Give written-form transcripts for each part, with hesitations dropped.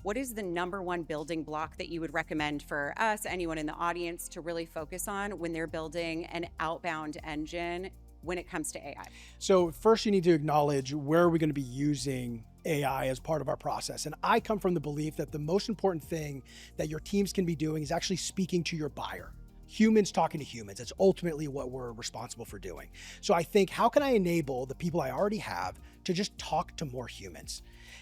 What is the number one building block that you would recommend for us, anyone in the audience, to really focus on when they're building an outbound engine when it comes to AI? So first you need to acknowledge where are we going to be using AI as part of our process. And I come from the belief that the most important thing that your teams can be doing is actually speaking to your buyer. Humans talking to humans. It's ultimately what we're responsible for doing. So I think, how can I enable the people I already have to just talk to more humans?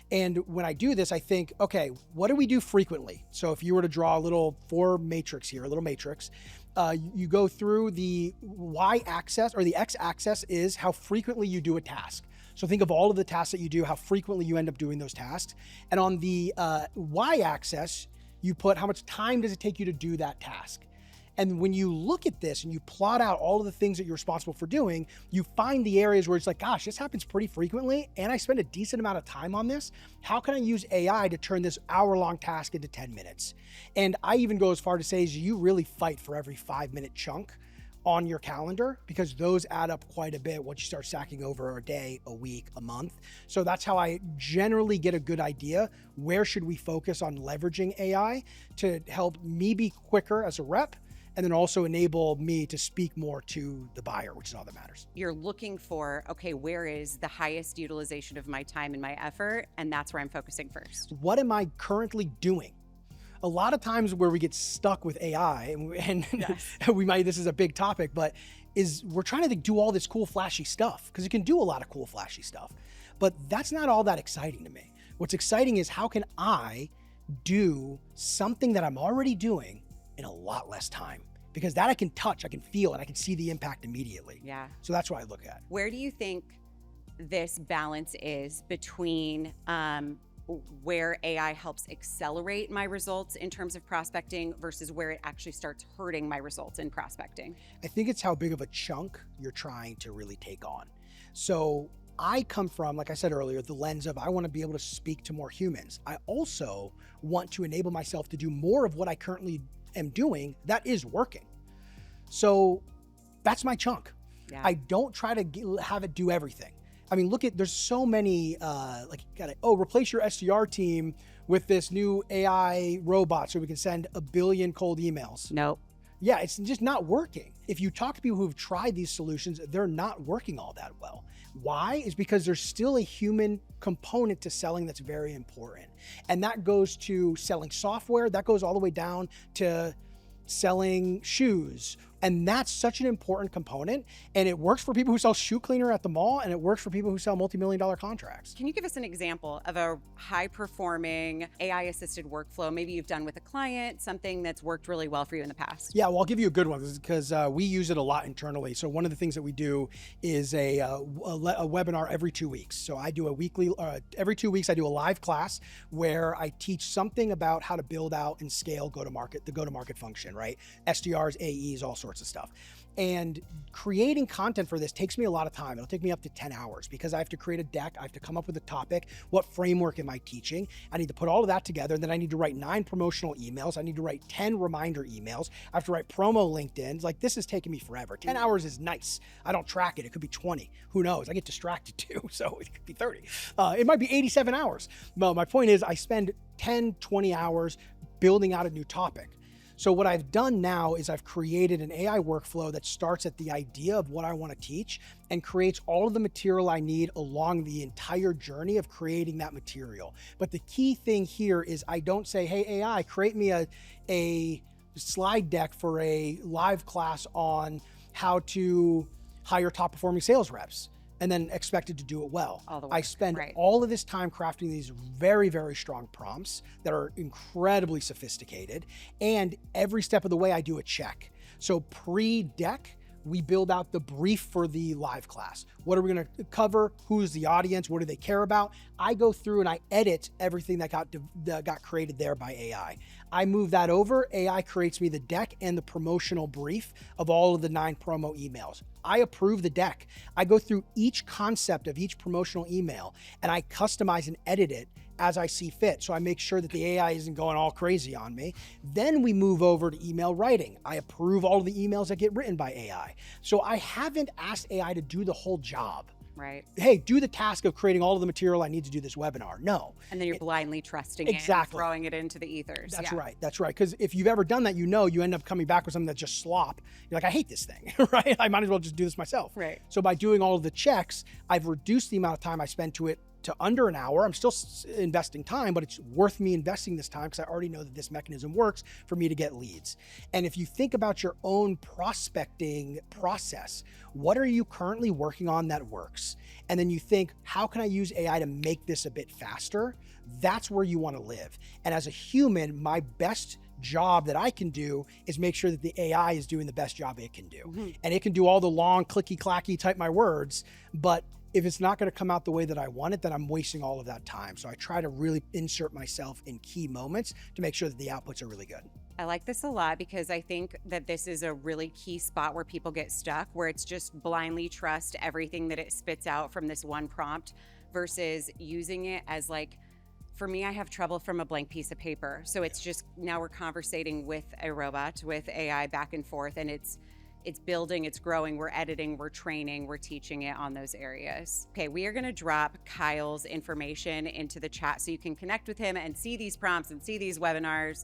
And when I do this, I think, okay, what do we do frequently? So if you were to draw a little matrix, you go through the y-axis, or the x-axis is how frequently you do a task. So think of all of the tasks that you do, how frequently you end up doing those tasks. And on the y-axis, you put how much time does it take you to do that task. And when you look at this and you plot out all of the things that you're responsible for doing, you find the areas where it's like, gosh, this happens pretty frequently, and I spend a decent amount of time on this. How can I use AI to turn this hour-long task into 10 minutes? And I even go as far to say is you really fight for every 5-minute chunk on your calendar, because those add up quite a bit once you start stacking over a day, a week, a month. So that's how I generally get a good idea. Where should we focus on leveraging AI to help me be quicker as a rep, and then also enable me to speak more to the buyer, which is all that matters. You're looking for, okay, where is the highest utilization of my time and my effort? And that's where I'm focusing first. What am I currently doing? A lot of times where we get stuck with AI, and Yes. this is a big topic, but we're trying to do all this cool, flashy stuff, because it can do a lot of cool, flashy stuff. But that's not all that exciting to me. What's exciting is, how can I do something that I'm already doing in a lot less time? Because that I can touch, I can feel, and I can see the impact immediately. Yeah. So that's what I look at. Where do you think this balance is between where AI helps accelerate my results in terms of prospecting versus where it actually starts hurting my results in prospecting? I think it's how big of a chunk you're trying to really take on. So I come from, like I said earlier, the lens of, I want to be able to speak to more humans. I also want to enable myself to do more of what I currently am doing that is working. So that's my chunk. Yeah. I don't try to have it do everything. I mean, there's so many, replace your SDR team with this new AI robot so we can send 1 billion cold emails. Nope. Yeah, it's just not working. If you talk to people who've tried these solutions, they're not working all that well. Why? Is because there's still a human component to selling that's very important. And that goes to selling software, that goes all the way down to selling shoes. And that's such an important component. And it works for people who sell shoe cleaner at the mall, and it works for people who sell multi-million-dollar contracts. Can you give us an example of a high-performing AI-assisted workflow maybe you've done with a client, something that's worked really well for you in the past? Yeah, well, I'll give you a good one, because we use it a lot internally. So one of the things that we do is a webinar every 2 weeks. So I do every 2 weeks, I do a live class where I teach something about how to build out and scale the go-to-market function, right? SDRs, AEs, all sorts of stuff. And creating content for this takes me a lot of time. It'll take me up to 10 hours, because I have to create a deck. I have to come up with a topic. What framework am I teaching? I need to put all of that together. And then I need to write 9 promotional emails. I need to write 10 reminder emails. I have to write promo LinkedIn's. Like, this is taking me forever. 10 hours is nice. I don't track it. It could be 20. Who knows? I get distracted too. So it could be 30. It might be 87 hours. Well, my point is, I spend 10, 20 hours building out a new topic. So what I've done now is I've created an AI workflow that starts at the idea of what I want to teach and creates all of the material I need along the entire journey of creating that material. But the key thing here is, I don't say, hey, AI, create me a slide deck for a live class on how to hire top performing sales reps, and then expected to do it well. I spend all of this time crafting these very, very strong prompts that are incredibly sophisticated. And every step of the way, I do a check. So pre-deck, we build out the brief for the live class. What are we gonna cover? Who's the audience? What do they care about? I go through and I edit everything that got created there by AI. I move that over, AI creates me the deck and the promotional brief of all of the 9 promo emails. I approve the deck. I go through each concept of each promotional email and I customize and edit it as I see fit. So I make sure that the AI isn't going all crazy on me. Then we move over to email writing. I approve all of the emails that get written by AI. So I haven't asked AI to do the whole job. Right. Hey, do the task of creating all of the material I need to do this webinar. No. And then you're blindly trusting it and Exactly. throwing it into the ethers. That's Yeah. right. That's right. Because if you've ever done that, you end up coming back with something that's just slop. You're like, I hate this thing, right? I might as well just do this myself. Right. So by doing all of the checks, I've reduced the amount of time I spend to it to under an hour. I'm still investing time, but it's worth me investing this time because I already know that this mechanism works for me to get leads. And if you think about your own prospecting process, what are you currently working on that works? And then you think, how can I use AI to make this a bit faster? That's where you want to live. And as a human, my best job that I can do is make sure that the AI is doing the best job it can do. Mm-hmm. And it can do all the long clicky clacky type my words, but if it's not going to come out the way that I want it, then I'm wasting all of that time. So I try to really insert myself in key moments to make sure that the outputs are really good. I like this a lot because I think that this is a really key spot where people get stuck, where it's just blindly trust everything that it spits out from this one prompt versus using it as like, for me, I have trouble from a blank piece of paper. So it's just, now we're conversating with a robot, with AI back and forth, and it's building, it's growing, we're editing, we're training, we're teaching it on those areas. Okay, we are gonna drop Kyle's information into the chat so you can connect with him and see these prompts and see these webinars.